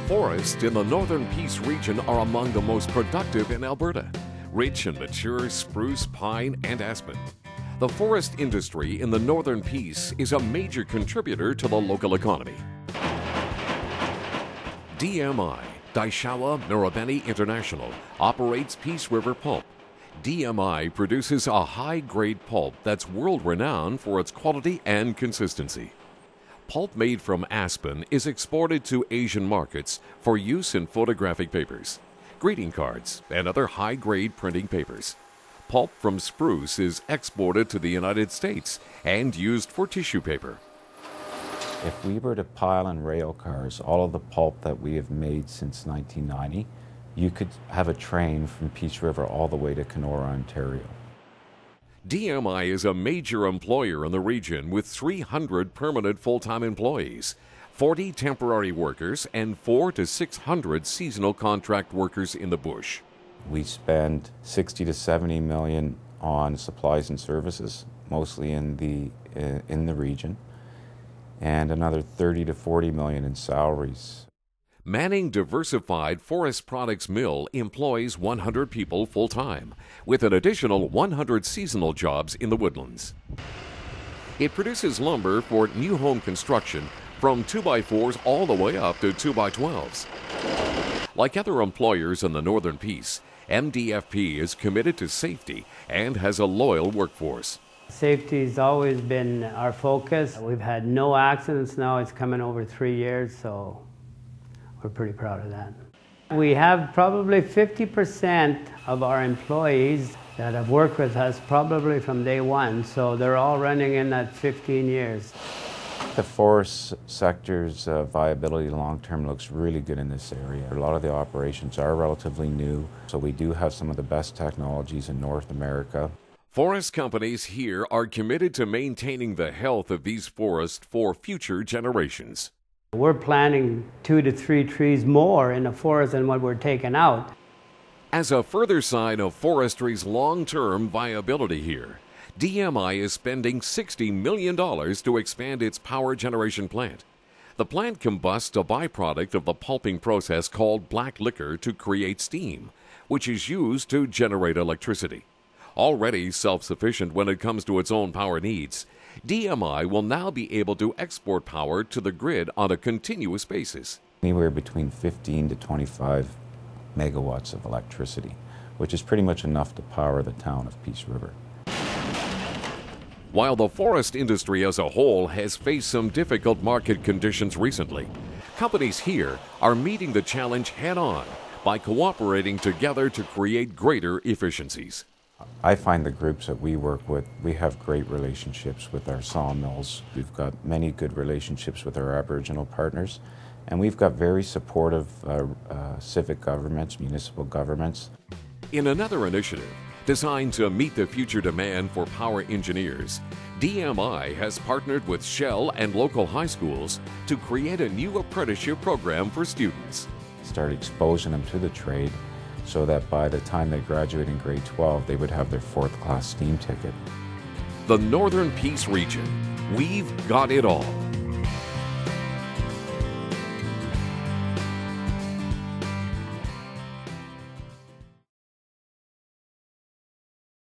forests in the Northern Peace region are among the most productive in Alberta. Rich and mature spruce, pine, and aspen. The forest industry in the Northern Peace is a major contributor to the local economy. DMI, Daishawa Marubeni International, operates Peace River Pulp. DMI produces a high-grade pulp that's world-renowned for its quality and consistency. Pulp made from aspen is exported to Asian markets for use in photographic papers, greeting cards, and other high-grade printing papers. Pulp from spruce is exported to the United States and used for tissue paper. If we were to pile in rail cars all of the pulp that we have made since 1990, you could have a train from Peace River all the way to Kenora, Ontario. DMI is a major employer in the region with 300 permanent full-time employees, 40 temporary workers, and 400 to 600 seasonal contract workers in the bush. We spend 60 to 70 million on supplies and services, mostly in the region, and another 30 to 40 million in salaries. Manning Diversified Forest Products Mill employs 100 people full-time, with an additional 100 seasonal jobs in the woodlands. It produces lumber for new home construction from 2x4s all the way up to 2x12s. Like other employers in the Northern Peace, MDFP is committed to safety and has a loyal workforce. Safety has always been our focus. We've had no accidents now. It's coming over 3 years, so we're pretty proud of that. We have probably 50% of our employees that have worked with us probably from day one, so they're all running in that 15 years. The forest sector's viability long-term looks really good in this area. A lot of the operations are relatively new, so we do have some of the best technologies in North America. Forest companies here are committed to maintaining the health of these forests for future generations. We're planting 2 to 3 trees more in the forest than what we're taking out. As a further sign of forestry's long-term viability here, DMI is spending $60 million to expand its power generation plant. The plant combusts a byproduct of the pulping process called black liquor to create steam, which is used to generate electricity. Already self-sufficient when it comes to its own power needs, DMI will now be able to export power to the grid on a continuous basis. Anywhere between 15 to 25 megawatts of electricity, which is pretty much enough to power the town of Peace River. While the forest industry as a whole has faced some difficult market conditions recently, companies here are meeting the challenge head-on by cooperating together to create greater efficiencies. I find the groups that we work with, we have great relationships with our sawmills. We've got many good relationships with our Aboriginal partners, and we've got very supportive civic governments, municipal governments. In another initiative designed to meet the future demand for power engineers, DMI has partnered with Shell and local high schools to create a new apprenticeship program for students. Start exposing them to the trade so that by the time they graduate in grade 12, they would have their 4th class steam ticket. The Northern Peace region. We've got it all.